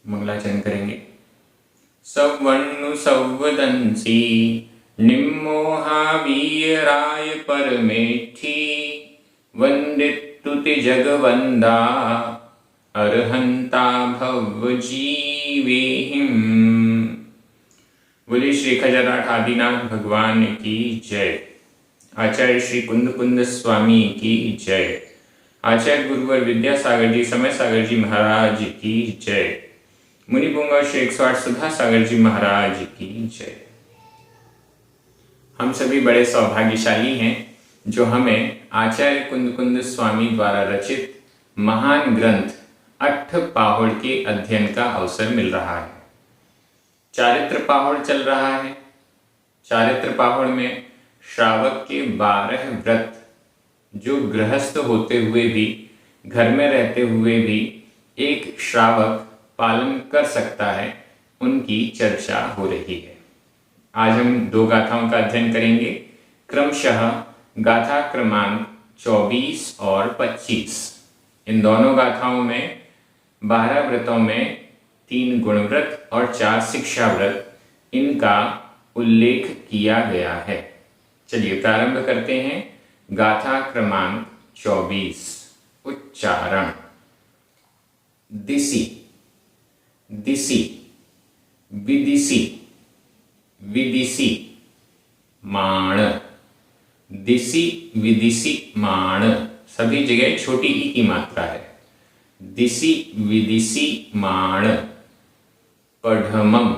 मंगलाचरण करेंगे। सवण्णु सवदंसी निम्मोहावीराय परमेठी वंदितुति जगवंदा अरहंता भव जीवेहिम। बोले श्री खजराठ आदिनाथ भगवान की जय। आचार्य श्री कुंद कुंद स्वामी की जय। आचार्य गुरुवर विद्यासागर जी समय सागर जी महाराज की जय। मुनिपुंगा श्री 108 सुधा सागर जी महाराज की जय। हम सभी बड़े सौभाग्यशाली हैं जो हमें आचार्य कुंद कुंद स्वामी द्वारा रचित महान ग्रंथ अट्ठपाहुड़ के अध्ययन का अवसर मिल रहा है। चारित्र पाहुड़ चल रहा है। चारित्र पाहुड़ में श्रावक के 12 व्रत जो गृहस्थ होते हुए भी, घर में रहते हुए भी एक श्रावक पालन कर सकता है, उनकी चर्चा हो रही है। आज हम 2 गाथाओं का अध्ययन करेंगे, क्रमशः गाथा क्रमांक 24 और 25। इन दोनों गाथाओं में 12 व्रतों में 3 गुण व्रत और 4 शिक्षा व्रत, इनका उल्लेख किया गया है। चलिए प्रारंभ करते हैं। गाथा क्रमांक 24। उच्चारण। दिशि, दिशि, विदिशि, विदिशि, माण। दिशि विदिशि माण, सभी जगह छोटी ई की मात्रा है। दिशि विदिशि माण। पढ़मम,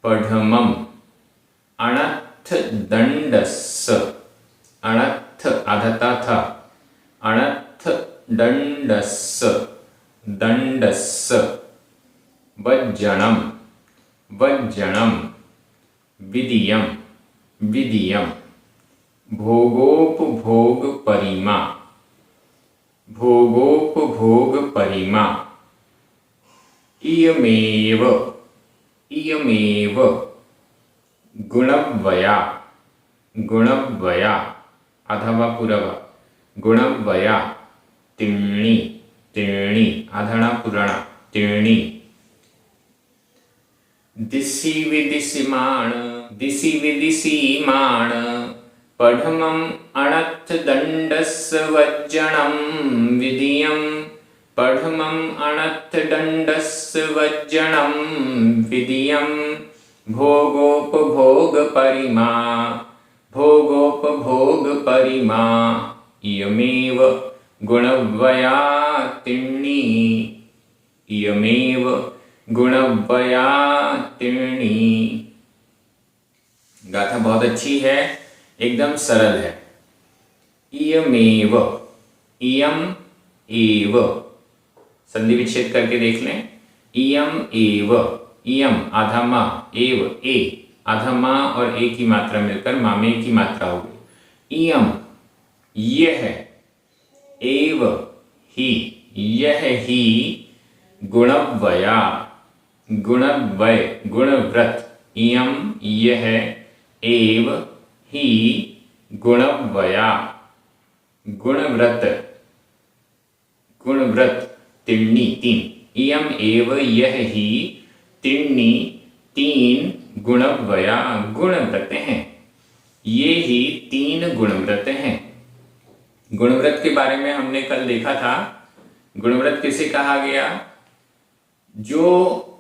पढ़मम, अणथ दंडस्स, अणथ आधता था, अणथ दंडस्स, दंडस्स। वज्जणम, वज्जणम, विदियम, विदियम। भोगोपभोग परिमा, भोगोपभोग परिमा। इयमेव, इयमेव। गुणव्यया, गुणव्यया अथवा पुरव, गुणव्यया। तिण्णी, तिण्णी आधणा पुराणा, तिण्णी। दिशि विदिशिमाण, दिशि विदिशिमाण। पढ़मं अणथ दंडस्स वज्जणं विदियं। पढ़मं अणथ दंडस्स वज्जणं विदियं। भोगोपभोग परिमा, भोगोपभोग परिमा। इयमेव गुणव्यया तिण्णी, इयमेव गुणव्यया तिण्णी। गाथा बहुत अच्छी है, एकदम सरल है। इयमेव, इयम एव, संधि विच्छेद करके देख लें। इयम एव, इयम आधा मा, एव ए, आधा मा और ए की मात्रा मिलकर मामे की मात्रा हो गई। इयम यह, एव ही, यह ही। गुणव्यया, गुणव्यय गुणव्रत। इयम यह, एव ही। गुणव्यया गुणव्रत, गुणव्रत। तिण्णी 3, इयम एव यह ही। तिण्णी 3 गुणव्यया गुणव्रत हैं। ये ही 3 गुणव्रत हैं। गुणव्रत के बारे में हमने कल देखा था। गुणव्रत किसे कहा गया? जो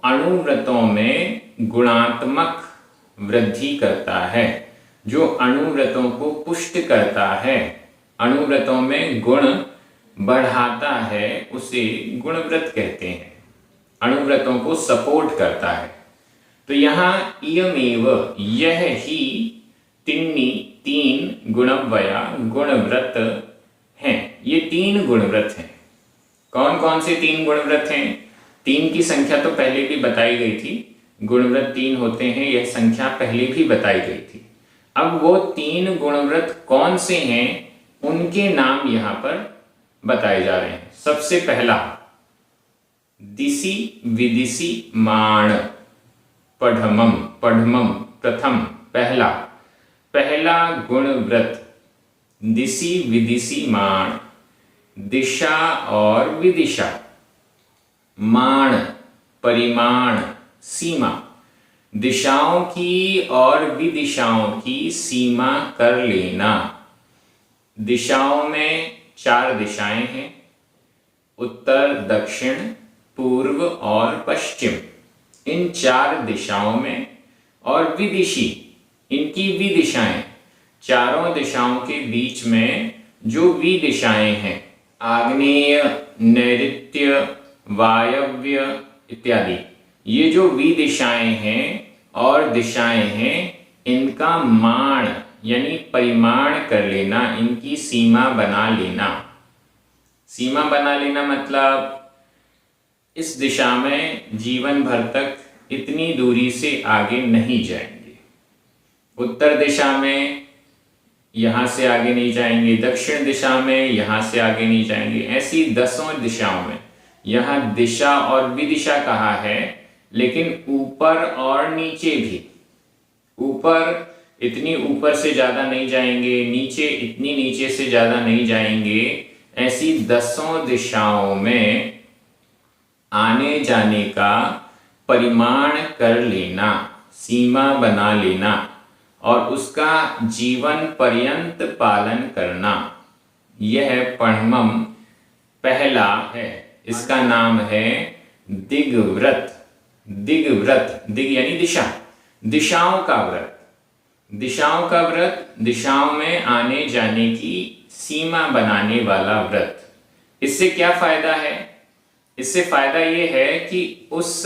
अणुव्रतों में गुणात्मक वृद्धि करता है, जो अणुव्रतों को पुष्ट करता है, अणुव्रतों में गुण बढ़ाता है, उसे गुणव्रत कहते हैं। अणुव्रतों को सपोर्ट करता है। तो यहां इयमेव यह ही तिण्णी 3 गुणव्यया गुणव्रत हैं। ये 3 गुणव्रत हैं। कौन कौन से 3 गुणव्रत हैं? 3 की संख्या तो पहले भी बताई गई थी। गुणव्रत 3 होते हैं, यह संख्या पहले भी बताई गई थी। अब वो 3 गुणव्रत कौन से हैं, उनके नाम यहां पर बताए जा रहे हैं। सबसे पहला दिशि विदिशि माण। पढ़मम, पढ़मम प्रथम, पहला, पहला गुणव्रत दिशि विदिशि माण। दिशा और विदिशा। माण परिमाण, सीमा, दिशाओं की और विदिशाओं की सीमा कर लेना। दिशाओं में 4 दिशाएं हैं, उत्तर, दक्षिण, पूर्व और पश्चिम। इन 4 दिशाओं में और विदिशी, इनकी विदिशाएं, चारों दिशाओं के बीच में जो विदिशाएं हैं, आग्नेय, नैऋत्य, वायव्य इत्यादि, ये जो विदिशाएं हैं और दिशाएं हैं, इनका माण यानी परिमाण कर लेना, इनकी सीमा बना लेना। सीमा बना लेना मतलब इस दिशा में जीवन भर तक इतनी दूरी से आगे नहीं जाएंगे, उत्तर दिशा में यहां से आगे नहीं जाएंगे, दक्षिण दिशा में यहां से आगे नहीं जाएंगे। ऐसी 10 दिशाओं में, यहां दिशा और विदिशा कहा है, लेकिन ऊपर और नीचे भी, ऊपर इतनी ऊपर से ज्यादा नहीं जाएंगे, नीचे इतनी नीचे से ज्यादा नहीं जाएंगे। ऐसी 10 दिशाओं में आने जाने का परिमाण कर लेना, सीमा बना लेना और उसका जीवन पर्यंत पालन करना, यह पढ़मम पहला है। इसका नाम है दिग्व्रत। दिग्व्रत, दिग यानी दिशा, दिशाओं का व्रत। दिशाओं का व्रत, दिशाओं में आने जाने की सीमा बनाने वाला व्रत। इससे क्या फायदा है? इससे फायदा ये है कि उस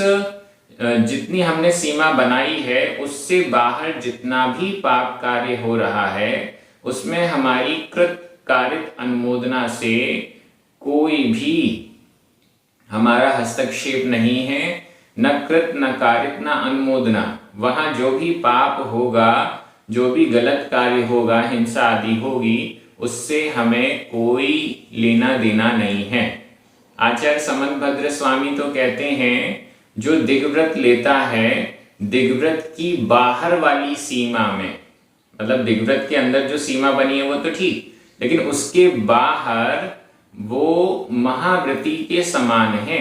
जितनी हमने सीमा बनाई है, उससे बाहर जितना भी पाप कार्य हो रहा है, उसमें हमारी कृत कारित अनुमोदना से कोई भी हमारा हस्तक्षेप नहीं है, न कृत न कारित न अनुमोदना। वहां जो भी पाप होगा, जो भी गलत कार्य होगा, हिंसा आदि होगी, उससे हमें कोई लेना देना नहीं है। आचार्य समंतभद्र स्वामी तो कहते हैं, जो दिग्व्रत लेता है, दिग्व्रत की बाहर वाली सीमा में, मतलब दिग्व्रत के अंदर जो सीमा बनी है वो तो ठीक, लेकिन उसके बाहर वो महाव्रती के समान है,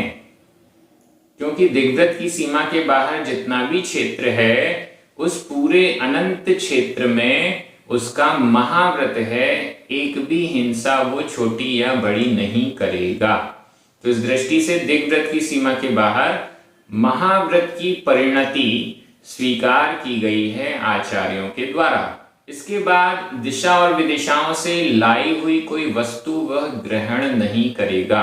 क्योंकि दिग्व्रत की सीमा के बाहर जितना भी क्षेत्र है, उस पूरे अनंत क्षेत्र में उसका महाव्रत है, एक भी हिंसा वो छोटी या बड़ी नहीं करेगा। तो इस दृष्टि से दिग्व्रत की सीमा के बाहर महाव्रत की परिणति स्वीकार की गई है आचार्यों के द्वारा। इसके बाद दिशा और विदिशाओं से लाई हुई कोई वस्तु वह ग्रहण नहीं करेगा।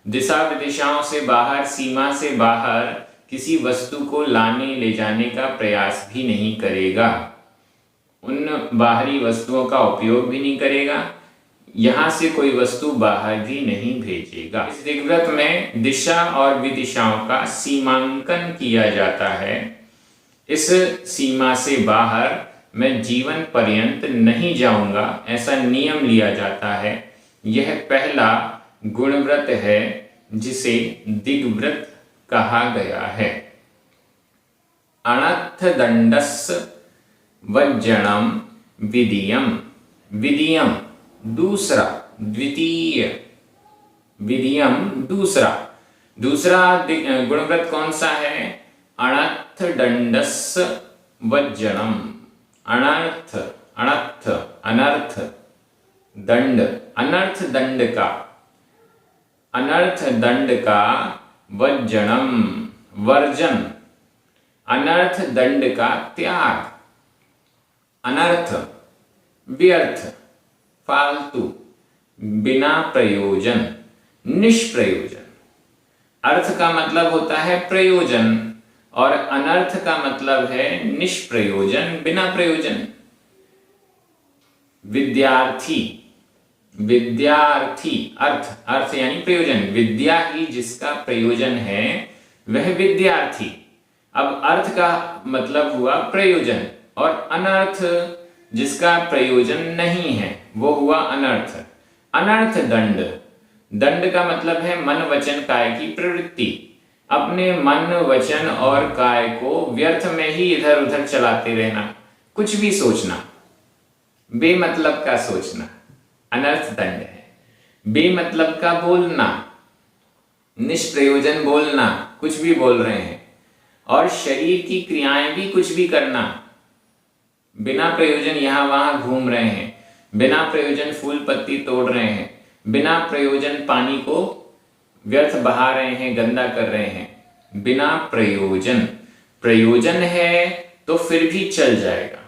दिशा विदिशाओं से बाहर, सीमा से बाहर किसी वस्तु को लाने ले जाने का प्रयास भी नहीं करेगा, उन बाहरी वस्तुओं का उपयोग भी नहीं करेगा, यहां से कोई वस्तु बाहर भी नहीं भेजेगा। इस दिग्व्रत में दिशा और विदिशाओं का सीमांकन किया जाता है। इस सीमा से बाहर मैं जीवन पर्यंत नहीं जाऊंगा, ऐसा नियम लिया जाता है। यह पहला गुणव्रत है जिसे दिग्व्रत कहा गया है। अणथ दंडस वज्जनम विधियम। विधियम दूसरा, द्वितीय, विधियम दूसरा। दूसरा गुणव्रत कौन सा है? अणथ दंडस वज्जनम। अनर्थ, अनर्थ, अनर्थ दंड, अनर्थ दंड का, अनर्थ दंड का वज्जनम, वर्जन, अनर्थ दंड का त्याग। अनर्थ व्यर्थ, फालतू, बिना प्रयोजन, निष्प्रयोजन। अर्थ का मतलब होता है प्रयोजन और अनर्थ का मतलब है निष्प्रयोजन, बिना प्रयोजन। विद्यार्थी, विद्यार्थी, अर्थ, अर्थ यानी प्रयोजन। विद्या ही जिसका प्रयोजन है वह विद्यार्थी। अब अर्थ का मतलब हुआ प्रयोजन और अनर्थ जिसका प्रयोजन नहीं है वो हुआ अनर्थ। अनर्थ दंड, दंड का मतलब है मन वचन काय की प्रवृत्ति। अपने मन वचन और काय को व्यर्थ में ही इधर उधर चलाते रहना, कुछ भी सोचना, बेमतलब का सोचना, अनर्थ दंड है। बेमतलब का बोलना, निष्प्रयोजन बोलना, कुछ भी बोल रहे हैं, और शरीर की क्रियाएं भी कुछ भी करना, बिना प्रयोजन यहाँ वहां घूम रहे हैं, बिना प्रयोजन फूल पत्ती तोड़ रहे हैं, बिना प्रयोजन पानी को व्यर्थ बहा रहे हैं, गंदा कर रहे हैं, बिना प्रयोजन। प्रयोजन है तो फिर भी चल जाएगा।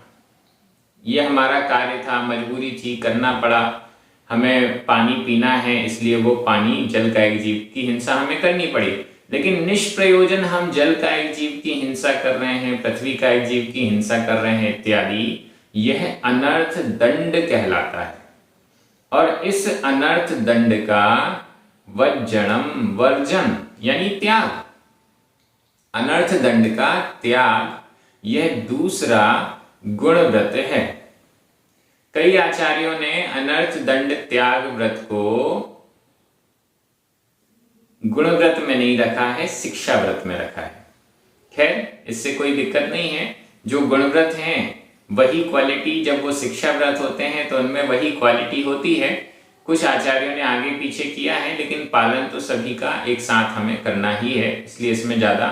ये हमारा कार्य था, मजबूरी थी, करना पड़ा, हमें पानी पीना है, इसलिए वो पानी जल का एक जीव की हिंसा हमें करनी पड़ी। लेकिन निष्प्रयोजन हम जल का एक जीव की हिंसा कर रहे हैं, पृथ्वी का एक जीव की हिंसा कर रहे हैं इत्यादि, यह अनर्थ दंड कहलाता है। और इस अनर्थ दंड का वज्जनम वर्जन यानी त्याग, अनर्थ दंड का त्याग, यह दूसरा गुण व्रत है। कई आचार्यों ने अनर्थ दंड त्याग व्रत को गुण व्रत में नहीं रखा है, शिक्षा व्रत में रखा है। खैर, इससे कोई दिक्कत नहीं है। जो गुण व्रत हैं वही क्वालिटी, जब वो शिक्षा व्रत होते हैं तो उनमें वही क्वालिटी होती है। कुछ आचार्यों ने आगे पीछे किया है, लेकिन पालन तो सभी का एक साथ हमें करना ही है, इसलिए इसमें ज्यादा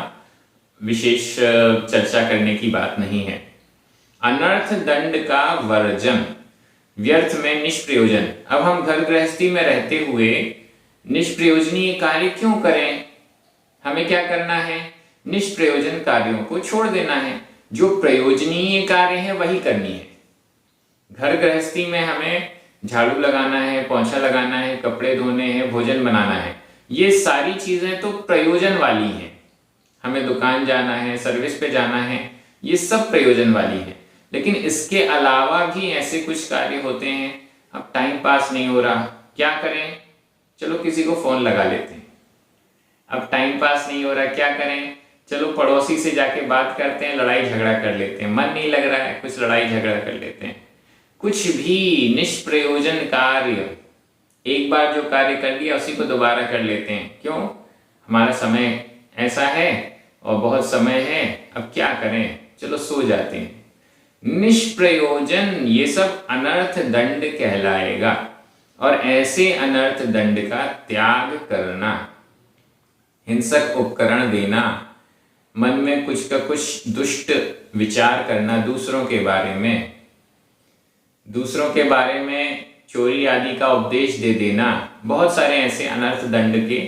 विशेष चर्चा करने की बात नहीं है। अनर्थ दंड का वर्जन, व्यर्थ में निष्प्रयोजन। अब हम घर गृहस्थी में रहते हुए निष्प्रयोजनीय कार्य क्यों करें? हमें क्या करना है? निष्प्रयोजन कार्यों को छोड़ देना है, जो प्रयोजनीय कार्य है वही करनी है। घर गृहस्थी में हमें झाड़ू लगाना है, पोंछा लगाना है, कपड़े धोने हैं, भोजन बनाना है, ये सारी चीजें तो प्रयोजन वाली हैं। हमें दुकान जाना है, सर्विस पे जाना है, ये सब प्रयोजन वाली है। लेकिन इसके अलावा भी ऐसे कुछ कार्य होते हैं, अब टाइम पास नहीं हो रहा, क्या करें? चलो किसी को फोन लगा लेते हैं। अब टाइम पास नहीं हो रहा, क्या करें? चलो पड़ोसी से जाके बात करते हैं, लड़ाई झगड़ा कर लेते हैं। मन नहीं लग रहा है, कुछ लड़ाई झगड़ा कर लेते हैं। कुछ भी निष्प्रयोजन कार्य, एक बार जो कार्य कर लिया उसी को दोबारा कर लेते हैं। क्यों? हमारा समय ऐसा है और बहुत समय है, अब क्या करें, चलो सो जाते हैं। निष्प्रयोजन ये सब अनर्थ दंड कहलाएगा। और ऐसे अनर्थ दंड का त्याग करना, हिंसक उपकरण देना, मन में कुछ का कुछ दुष्ट विचार करना, दूसरों के बारे में चोरी आदि का उपदेश दे देना, बहुत सारे ऐसे अनर्थ दंड के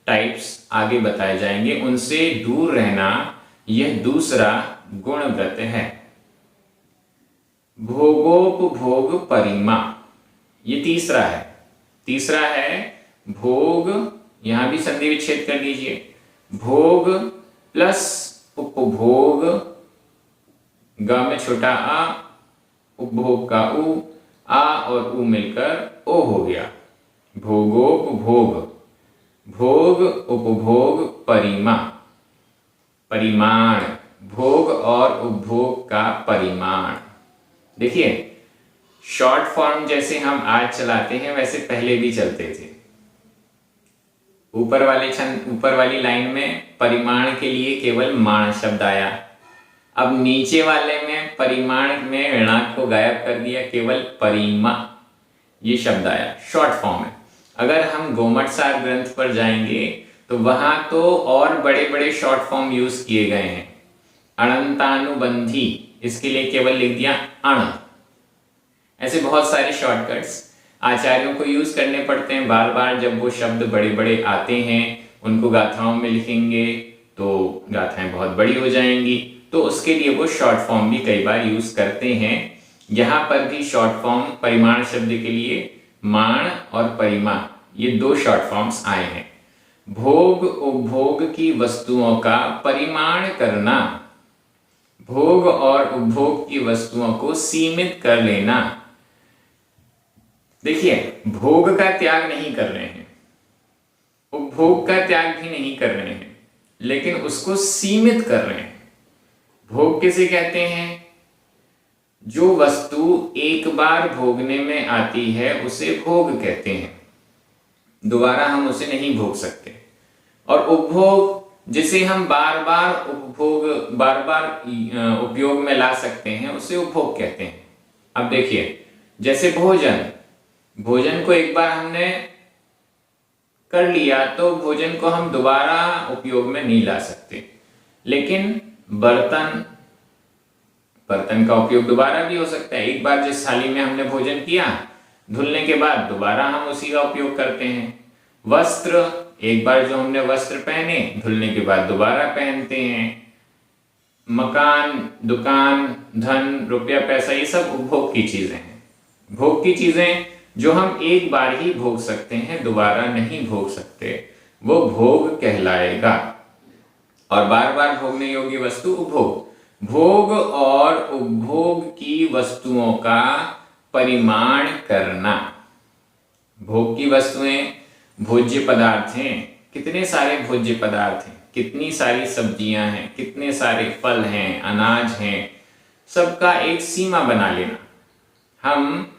टाइप्स आगे बताए जाएंगे। उनसे दूर रहना, यह दूसरा गुण व्रत है। भोगोपभोग परिमा, ये तीसरा है भोग, यहां भी संधि विच्छेद कर लीजिए। भोग प्लस उपभोग, ग में छोटा आ, उपभोग का उ, आ और उ मिलकर ओ हो गया। भोगोपभोग, भोग उपभोग परिमा, परिमाण, भोग और उपभोग का परिमाण। देखिए, शॉर्ट फॉर्म जैसे हम आज चलाते हैं वैसे पहले भी चलते थे। ऊपर वाली लाइन में परिमाण के लिए केवल माण शब्द आया। अब नीचे वाले में परिमाण में ऋणाक को गायब कर दिया, केवल परिमा ये शब्द आया, शॉर्ट फॉर्म है। अगर हम गोमटसार ग्रंथ पर जाएंगे तो वहां तो और बड़े बड़े शॉर्ट फॉर्म यूज किए गए हैं। अनंतानुबंधी, इसके लिए केवल लिख दिया अण। ऐसे बहुत सारे शॉर्टकट्स आचार्यों को यूज करने पड़ते हैं बार बार। जब वो शब्द बड़े बड़े आते हैं, उनको गाथाओं में लिखेंगे तो गाथाएं बहुत बड़ी हो जाएंगी, तो उसके लिए वो शॉर्ट फॉर्म भी कई बार यूज करते हैं। यहाँ पर भी शॉर्ट फॉर्म परिमाण शब्द के लिए माण और परिमा, ये दो शॉर्ट फॉर्म्स आए हैं। भोग उपभोग की वस्तुओं का परिमाण करना, भोग और उपभोग की वस्तुओं को सीमित कर लेना। देखिए, भोग का त्याग नहीं कर रहे हैं, उपभोग का त्याग भी नहीं कर रहे हैं, लेकिन उसको सीमित कर रहे हैं। भोग किसे कहते हैं? जो वस्तु एक बार भोगने में आती है उसे भोग कहते हैं, दोबारा हम उसे नहीं भोग सकते। और उपभोग, जिसे हम बार बार उपयोग में ला सकते हैं, उसे उपभोग कहते हैं। अब देखिए, जैसे भोजन को एक बार हमने कर लिया तो भोजन को हम दोबारा उपयोग में नहीं ला सकते। लेकिन बर्तन का उपयोग दोबारा भी हो सकता है। एक बार जिस थाली में हमने भोजन किया, धुलने के बाद दोबारा हम उसी का उपयोग करते हैं। वस्त्र, एक बार जो हमने वस्त्र पहने, धुलने के बाद दोबारा पहनते हैं। मकान, दुकान, धन, रुपया, पैसा, ये सब उपभोग की चीजें हैं। भोग की चीजें जो हम एक बार ही भोग सकते हैं, दोबारा नहीं भोग सकते, वो भोग कहलाएगा। और बार बार भोगने योग्य वस्तु उपभोग। भोग और उपभोग की वस्तुओं का परिमाण करना। भोग की वस्तुएं भोज्य पदार्थ हैं। कितने सारे भोज्य पदार्थ हैं, कितनी सारी सब्जियां हैं, कितने सारे फल हैं, अनाज हैं, सबका एक सीमा बना लेना। हम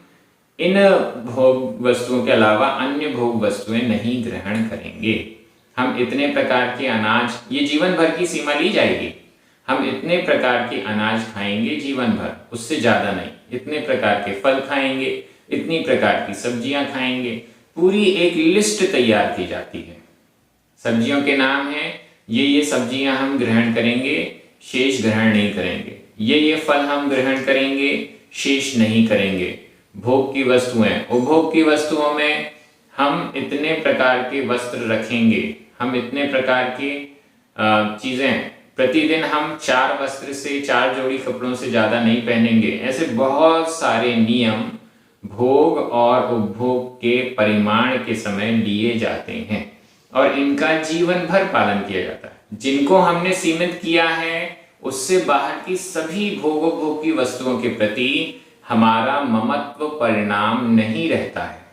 इन भोग वस्तुओं के अलावा अन्य भोग वस्तुएं नहीं ग्रहण करेंगे। हम इतने प्रकार के अनाज, ये जीवन भर की सीमा ली जाएगी, हम इतने प्रकार के अनाज खाएंगे जीवन भर, उससे ज्यादा नहीं। इतने प्रकार के फल खाएंगे, इतनी प्रकार की सब्जियां खाएंगे, पूरी एक लिस्ट तैयार की जाती है। सब्जियों के नाम हैं, ये सब्जियां हम ग्रहण करेंगे, शेष ग्रहण नहीं करेंगे। ये फल हम ग्रहण करेंगे, शेष नहीं करेंगे। भोग की वस्तुएं, उपभोग की वस्तुओं में हम इतने प्रकार के वस्त्र रखेंगे, हम इतने प्रकार की चीजें, प्रतिदिन हम 4 वस्त्र से 4 जोड़ी कपड़ों से ज्यादा नहीं पहनेंगे। ऐसे बहुत सारे नियम भोग और उपभोग के परिमाण के समय लिए जाते हैं और इनका जीवन भर पालन किया जाता है। जिनको हमने सीमित किया है, उससे बाहर की सभी भोग की वस्तुओं के प्रति हमारा ममत्व परिणाम नहीं रहता है।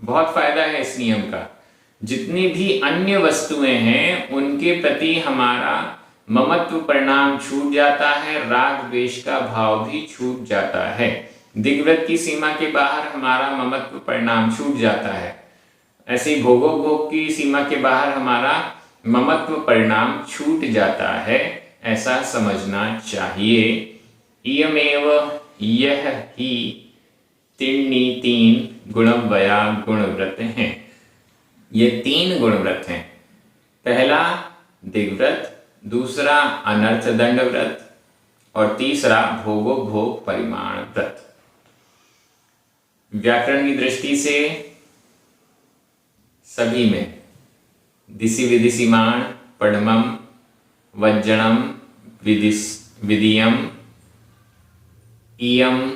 बहुत फायदा है इस नियम का। जितनी भी अन्य वस्तुएं हैं, उनके प्रति हमारा ममत्व परिणाम छूट जाता है, राग द्वेष का भाव भी छूट जाता है। दिग्व्रत की सीमा के बाहर हमारा ममत्व परिणाम छूट जाता है। ऐसे भोग की सीमा के बाहर हमारा ममत्व परिणाम छूट जाता है, ऐसा समझना चाहिए। इयमेव यह ही त्रीणि 3 गुणव्यया गुणव्रत हैं। ये 3 गुणव्रत हैं। पहला दिग्व्रत, दूसरा अनर्थ दंड व्रत और तीसरा भोग परिमाण व्रत। व्याकरण की दृष्टि से सभी में दिशि विदिशिमाण, पढ़मम, वज्जणम, विदियम, इयम,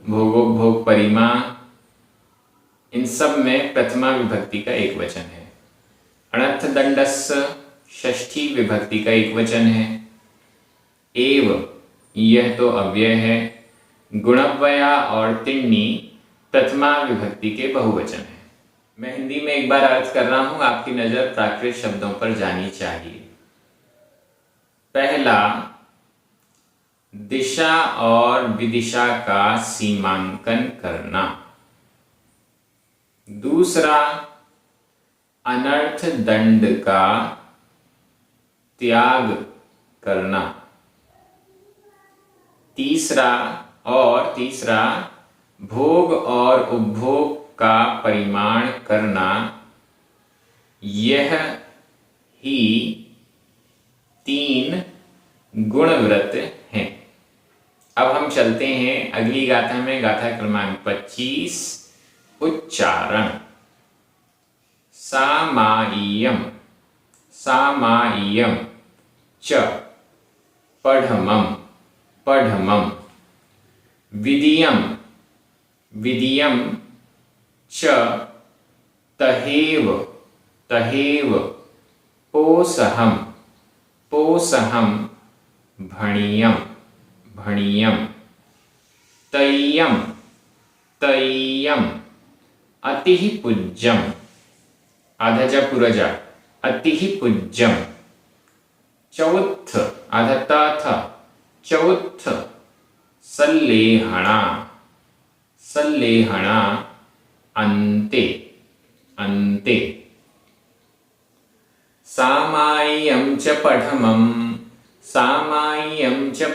भोग परिमा, इन सब में प्रथमा विभक्ति का एक वचन है। अनर्थ दंडस्य षष्ठी विभक्ति का एक वचन है। एव, यह तो अव्यय है। गुणव्यया और त्रीणि प्रथमा विभक्ति के बहुवचन है। मैं हिंदी में एक बार अर्थ कर रहा हूं, आपकी नजर प्राकृत शब्दों पर जानी चाहिए। पहला, दिशा और विदिशा का सीमांकन करना। दूसरा, अनर्थ दंड का त्याग करना। तीसरा भोग और उपभोग का परिमाण करना। यह ही 3 गुणव्रत हैं। अब हम चलते हैं अगली गाथा में, गाथा क्रमांक 25, उच्चारण। सामायियम च पढ़मम विदियम च तहेव पोसहम भणियम तय्यम अतिः पूज्यम, आधा जा पूरा जा, अतिः पूज्यम। चौथ, आधा ता था, चौथ सल्लेहणा अन्ते। सामाय्यं च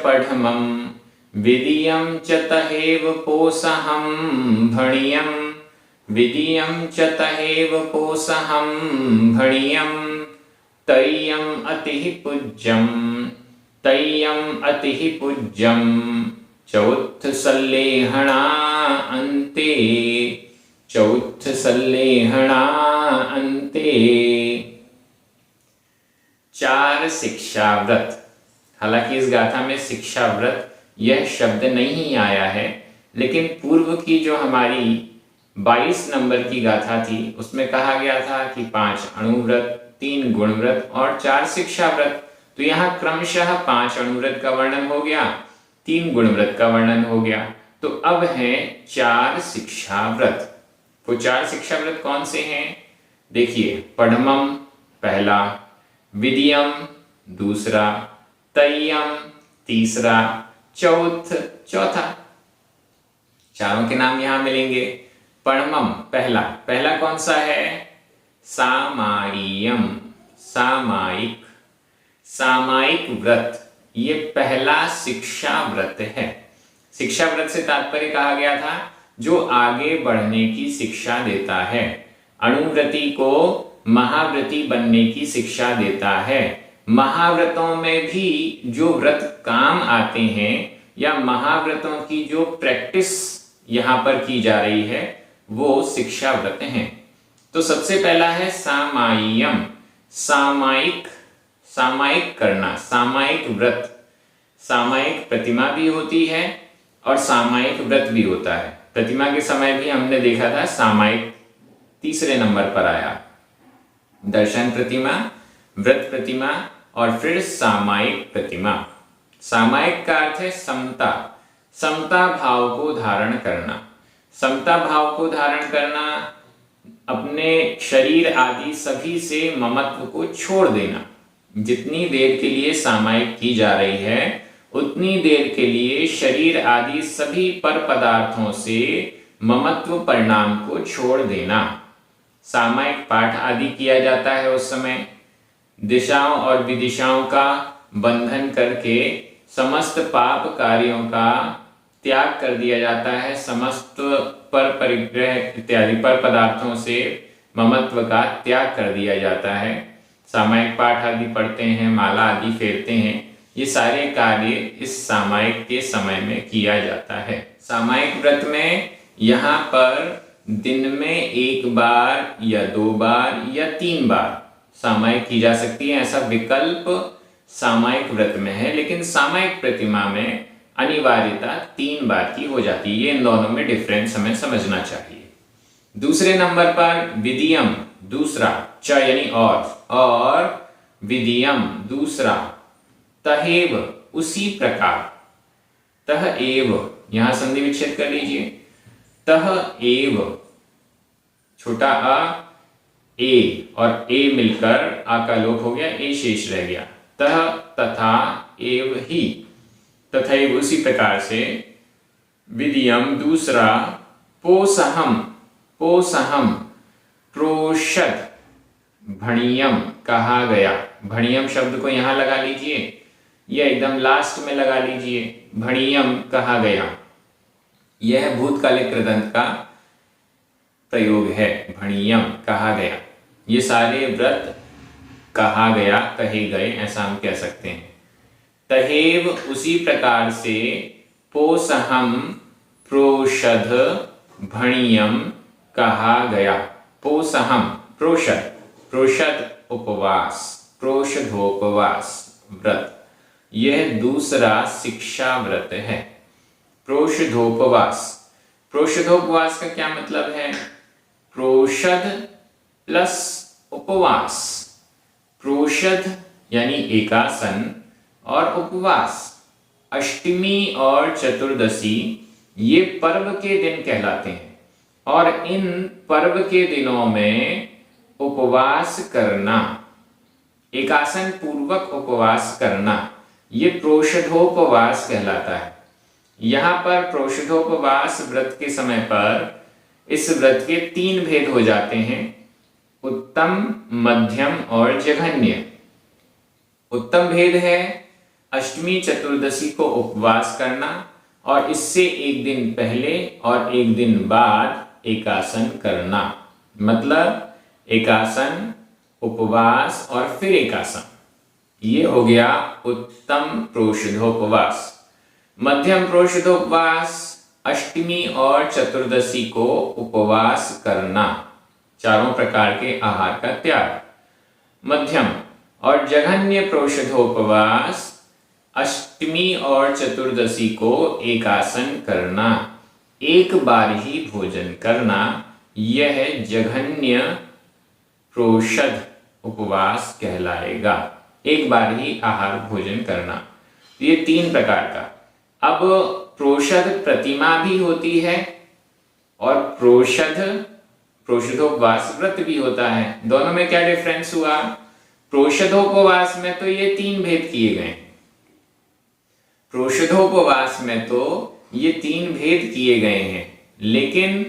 पठमं विदियं च तहेव पोसहं भणियं तय्यम् अतिः पूज्यम् तय्यम अतिहि पूज्यम चौत्थसल्लेहणा अन्ते, चौत्थसल्लेहणा अन्ते। चार शिक्षा व्रत। हालांकि इस गाथा में शिक्षा व्रत यह शब्द नहीं आया है, लेकिन पूर्व की जो हमारी 22 नंबर की गाथा थी उसमें कहा गया था कि 5 अणुव्रत, 3 गुणव्रत और 4 शिक्षा व्रत। तो यहाँ क्रमशः 5 अणुव्रत का वर्णन हो गया, 3 गुणव्रत का वर्णन हो गया, तो अब है 4 शिक्षा व्रत। वो 4 शिक्षा व्रत कौन से हैं? देखिए, पढ़मम पहला, विदियम दूसरा, तय्यम तीसरा, चौथ चौथा। चारों के नाम यहां मिलेंगे। पढ़मम पहला, पहला कौन सा है? सामायियम, सामायिक, सामायिक व्रत, ये पहला शिक्षा व्रत है। शिक्षा व्रत से तात्पर्य कहा गया था जो आगे बढ़ने की शिक्षा देता है। अणुव्रती को महाव्रती बनने की शिक्षा देता है। महाव्रतों में भी जो व्रत काम आते हैं या महाव्रतों की जो प्रैक्टिस यहां पर की जा रही है वो शिक्षा व्रत हैं। तो सबसे पहला है सामायियम, सामायिक, सामायिक करना, सामायिक व्रत। सामायिक प्रतिमा भी होती है और सामायिक व्रत भी होता है। प्रतिमा के समय भी हमने देखा था सामायिक तीसरे नंबर पर आया। दर्शन प्रतिमा, व्रत प्रतिमा और फिर सामायिक प्रतिमा। सामायिक का अर्थ है समता, समता भाव को धारण करना। समता भाव को धारण करना, अपने शरीर आदि सभी से ममत्व को छोड़ देना। जितनी देर के लिए सामायिक की जा रही है उतनी देर के लिए शरीर आदि सभी पर पदार्थों से ममत्व परिणाम को छोड़ देना। सामायिक पाठ आदि किया जाता है उस समय। दिशाओं और विदिशाओं का बंधन करके समस्त पाप कार्यों का त्याग कर दिया जाता है। समस्त पर परिग्रह इत्यादि पर पदार्थों से ममत्व का त्याग कर दिया जाता है। सामायिक पाठ आदि पढ़ते हैं, माला आदि फेरते हैं, ये सारे कार्य इस सामायिक के समय में किया जाता है। सामायिक व्रत में यहाँ पर दिन में 1 बार या 2 बार या 3 बार सामायिक की जा सकती है, ऐसा विकल्प सामायिक व्रत में है। लेकिन सामायिक प्रतिमा में अनिवार्यता 3 बार की हो जाती है। ये इन दोनों में डिफरेंस हमें समझना चाहिए। दूसरे नंबर पर विदियम, दूसरा, च यानी और विदियम दूसरा, तहेव उसी प्रकार, तह एव, यहां संधि विच्छेद कर लीजिए, तह एव, छोटा आ, ए और ए मिलकर आ का लोप हो गया, ए शेष रह गया। तह तथा एव ही, तथैव उसी प्रकार से, विदियम दूसरा, पोसहम, पोसहम, प्रोषद, भणियम कहा गया। भणियम शब्द को यहां लगा लीजिए या एकदम लास्ट में लगा लीजिए। भणियम कहा गया, यह भूतकालिक कृदंत का प्रयोग है। भणियम कहा गया, ये सारे व्रत कहा गया, कहे गए, ऐसा हम कह सकते हैं। तहेव उसी प्रकार से, पोसहम प्रोषध भणियम कहा गया। पोसहम प्रोषद, प्रोषद उपवास, प्रोषधोपवास व्रत, यह दूसरा शिक्षा व्रत है। प्रोषधोपवास, प्रोषधोपवास का क्या मतलब है? प्रोषद प्लस उपवास। प्रोषद यानी एकासन और उपवास, अष्टमी और चतुर्दशी ये पर्व के दिन कहलाते हैं और इन पर्व के दिनों में उपवास करना, एकासन पूर्वक उपवास करना, ये प्रोषधोपवास कहलाता है। यहाँ पर प्रोषधोपवास व्रत के समय पर इस व्रत के 3 भेद हो जाते हैं, उत्तम, मध्यम और जघन्य। उत्तम भेद है अष्टमी चतुर्दशी को उपवास करना और इससे एक दिन पहले और एक दिन बाद एकासन करना, मतलब एकासन, उपवास और फिर एकासन। ये हो गया उत्तम प्रोषधोपवास। मध्यम प्रोषधोपवास, अष्टमी और चतुर्दशी को उपवास करना, चारों प्रकार के आहार का त्याग। मध्यम और जघन्य प्रोषधोपवास, अष्टमी और चतुर्दशी को एकासन करना, एक बार ही भोजन करना, यह जघन्य प्रोषध उपवास कहलाएगा। एक बार ही आहार भोजन करना। ये 3 प्रकार का। अब प्रोषध प्रतिमा भी होती है और प्रोषधोपवास व्रत भी होता है। दोनों में क्या डिफरेंस हुआ? प्रोषधोपवास में तो ये 3 भेद किए गए। प्रोषधोपवास में तो ये 3 भेद किए गए हैं, लेकिन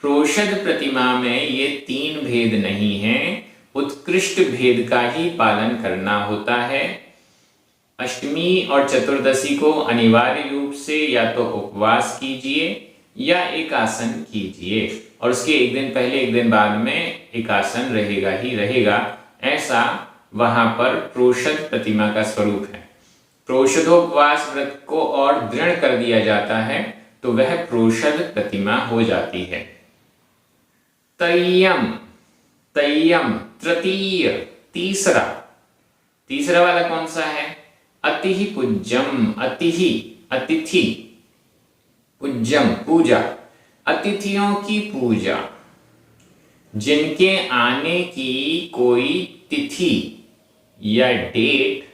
प्रोषध प्रतिमा में ये 3 भेद नहीं है। उत्कृष्ट भेद का ही पालन करना होता है। अष्टमी और चतुर्दशी को अनिवार्य रूप से या तो उपवास कीजिए या एकासन कीजिए, और उसके एक दिन पहले एक दिन बाद में एकासन रहेगा ही रहेगा। ऐसा वहां पर प्रोषध प्रतिमा का स्वरूप है। प्रोषधोपवास व्रत को और दृढ़ कर दिया जाता है तो वह प्रोषध प्रतिमा हो जाती है। तय्यम, तय्यम तृतीय, तीसरा वाला कौन सा है? अतिहि पूज्यम, अतिथि पूज्यम, पूजा, अतिथियों की पूजा। जिनके आने की कोई तिथि या डेट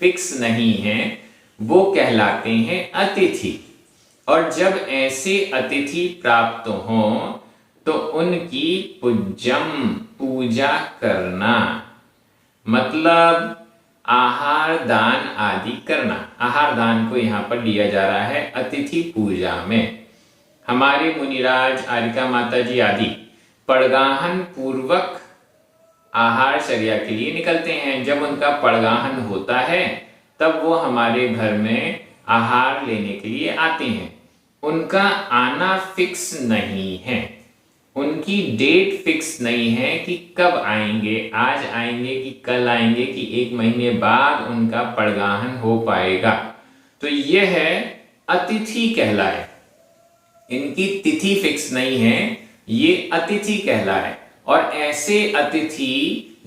फिक्स नहीं है वो कहलाते हैं अतिथि। और जब ऐसे अतिथि प्राप्त हों तो उनकी पूज्यम, पूजा करना, मतलब आहार दान आदि करना। आहार दान को यहाँ पर लिया जा रहा है अतिथि पूजा में। हमारे मुनिराज, आरिका माता जी आदि पड़गाहन पूर्वक आहारचर्या के लिए निकलते हैं। जब उनका पड़गाहन होता है तब वो हमारे घर में आहार लेने के लिए आते हैं। उनका आना फिक्स नहीं है, उनकी डेट फिक्स नहीं है कि कब आएंगे, आज आएंगे कि कल आएंगे कि 1 महीने बाद उनका पड़गाहन हो पाएगा। तो यह है अतिथि कहलाए। इनकी तिथि फिक्स नहीं है, ये अतिथि कहलाए। और ऐसे अतिथि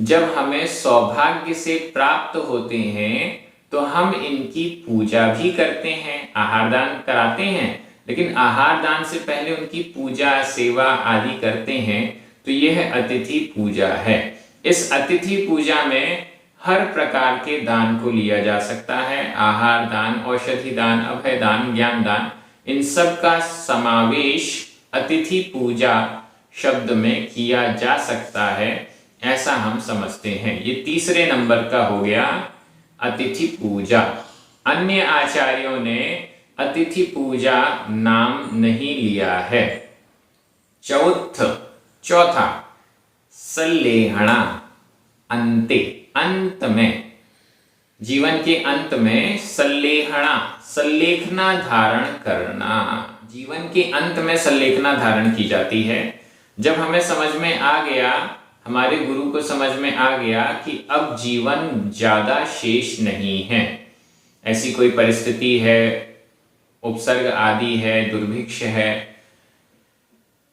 जब हमें सौभाग्य से प्राप्त होते हैं तो हम इनकी पूजा भी करते हैं, आहार दान कराते हैं, लेकिन आहार दान से पहले उनकी पूजा सेवा आदि करते हैं। तो यह अतिथि पूजा है। इस अतिथि पूजा में हर प्रकार के दान को लिया जा सकता है। आहार दान, औषधि दान, अभय दान, ज्ञान दान, इन सब का समावेश अतिथि पूजा शब्द में किया जा सकता है, ऐसा हम समझते हैं। ये तीसरे नंबर का हो गया अतिथि पूजा। अन्य आचार्यों ने अतिथि पूजा नाम नहीं लिया है। चौथा सल्लेहणा, अंते, अंत में, जीवन के अंत में सल्लेहणा, सल्लेखना धारण करना। जीवन के अंत में सल्लेखना धारण की जाती है। जब हमें समझ में आ गया, हमारे गुरु को समझ में आ गया कि अब जीवन ज्यादा शेष नहीं है, ऐसी कोई परिस्थिति है, उपसर्ग आदि है, दुर्भिक्ष है,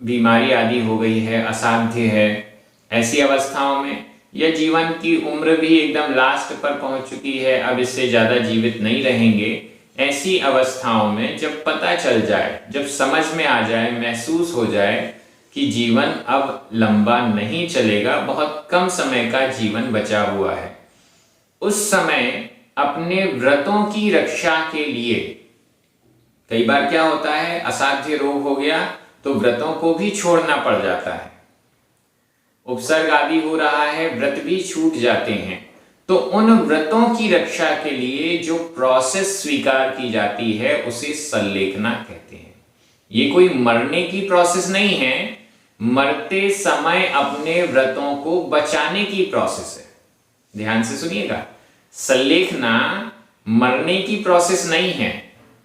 बीमारी आदि हो गई है, असाध्य है, ऐसी अवस्थाओं में, या जीवन की उम्र भी एकदम लास्ट पर पहुंच चुकी है, अब इससे ज्यादा जीवित नहीं रहेंगे, ऐसी अवस्थाओं में जब पता चल जाए, जब समझ में आ जाए, महसूस हो जाए कि जीवन अब लंबा नहीं चलेगा, बहुत कम समय का जीवन बचा हुआ है, उस समय अपने व्रतों की रक्षा के लिए, कई बार क्या होता है, असाध्य रोग हो गया तो व्रतों को भी छोड़ना पड़ जाता है, उपसर्ग आदि हो रहा है, व्रत भी छूट जाते हैं। तो उन व्रतों की रक्षा के लिए जो प्रोसेस स्वीकार की जाती है उसे सल्लेखना कहते हैं। ये कोई मरने की प्रोसेस नहीं है, मरते समय अपने व्रतों को बचाने की प्रोसेस है। ध्यान से सुनिएगा, सल्लेखना मरने की प्रोसेस नहीं है,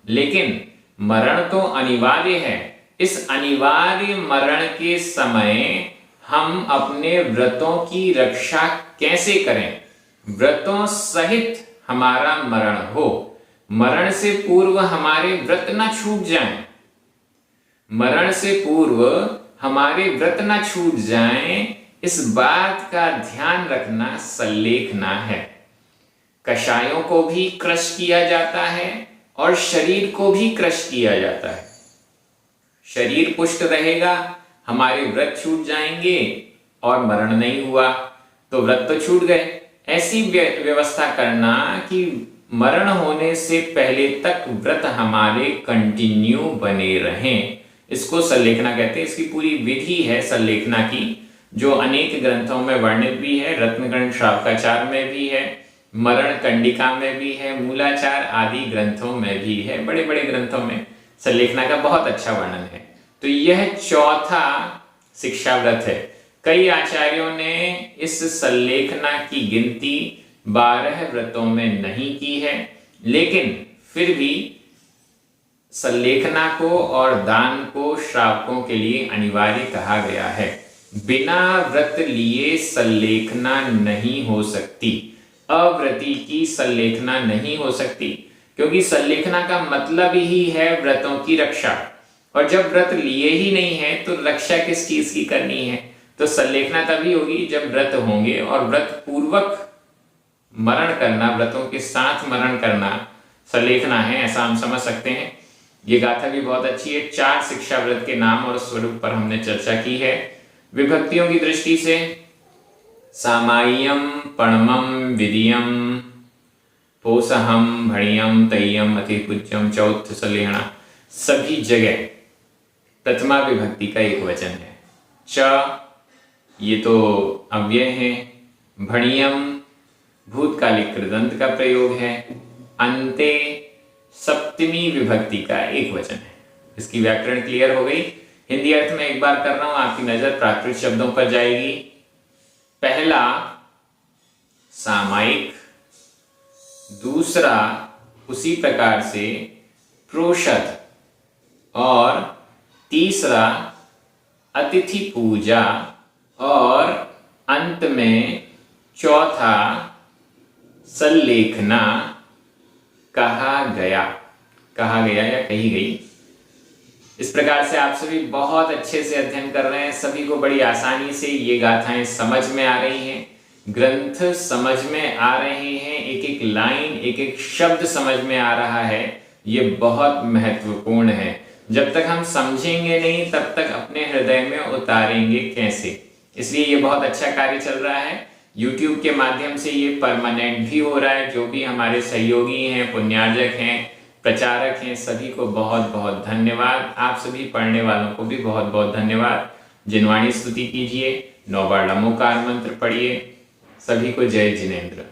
लेकिन मरण तो अनिवार्य है। इस अनिवार्य मरण के समय हम अपने व्रतों की रक्षा कैसे करें, व्रतों सहित हमारा मरण हो, मरण से पूर्व हमारे व्रत न छूट जाएं, मरण से पूर्व हमारे व्रत न छूट जाएं, इस बात का ध्यान रखना सल्लेखना है। कषायों को भी क्रश किया जाता है और शरीर को भी क्रश किया जाता है। शरीर पुष्ट रहेगा, हमारे व्रत छूट जाएंगे, और मरण नहीं हुआ तो व्रत तो छूट गए। ऐसी व्यवस्था करना कि मरण होने से पहले तक व्रत हमारे कंटिन्यू बने रहें, इसको सल्लेखना कहते हैं। इसकी पूरी विधि है सल्लेखना की, जो अनेक ग्रंथों में वर्णित भी है। रत्नगण श्रावकाचार में भी है, मरण कंडिका में भी है, मूलाचार आदि ग्रंथों में भी है। बड़े बड़े ग्रंथों में सल्लेखना का बहुत अच्छा वर्णन है। तो यह चौथा शिक्षा व्रत है। कई आचार्यों ने इस सल्लेखना की गिनती 12 व्रतों में नहीं की है, लेकिन फिर भी सल्लेखना को और दान को श्रावकों के लिए अनिवार्य कहा गया है। बिना व्रत लिए सल्लेखना नहीं हो सकती, अव्रती की सल्लेखना नहीं हो सकती, क्योंकि सल्लेखना का मतलब ही है व्रतों की रक्षा। और जब व्रत लिए ही नहीं है तो रक्षा किस चीज की करनी है? तो सल्लेखना तभी होगी जब व्रत होंगे, और व्रत पूर्वक मरण करना, व्रतों के साथ मरण करना सल्लेखना है, ऐसा हम समझ सकते हैं। ये गाथा भी बहुत अच्छी है। 4 शिक्षा व्रत के नाम और स्वरूप पर हमने चर्चा की है। विभक्तियों की दृष्टि से सामाय्यम, पणमम, विदियम, पोसहम, भणियम, तय्यम, अतिपूज्यम, चौथ सलेहना, सभी जगह प्रथमा विभक्ति का एक वचन है। च ये तो अव्यय है, भणियम भूतकालिक कृदंत का प्रयोग है, अंते सप्तमी विभक्ति का एक वचन है। इसकी व्याकरण क्लियर हो गई। हिंदी अर्थ में एक बार कर रहा हूं, आपकी नजर प्राकृत शब्दों पर जाएगी। पहला सामायिक, दूसरा उसी प्रकार से प्रोषद, और तीसरा अतिथि पूजा, और अंत में चौथा सल्लेखना कहा गया या कही गई। इस प्रकार से आप सभी बहुत अच्छे से अध्ययन कर रहे हैं। सभी को बड़ी आसानी से ये गाथाएं समझ में आ रही हैं, ग्रंथ समझ में आ रहे हैं, एक एक लाइन, एक एक शब्द समझ में आ रहा है। ये बहुत महत्वपूर्ण है। जब तक हम समझेंगे नहीं तब तक अपने हृदय में उतारेंगे कैसे? इसलिए ये बहुत अच्छा कार्य चल रहा है। YouTube के माध्यम से ये परमानेंट भी हो रहा है। जो भी हमारे सहयोगी हैं, पुण्यार्जक हैं, प्रचारक हैं, सभी को बहुत बहुत धन्यवाद। आप सभी पढ़ने वालों को भी बहुत बहुत धन्यवाद। जिनवाणी स्तुति कीजिए, 9 बार नमोकार मंत्र पढ़िए। सभी को जय जिनेन्द्र।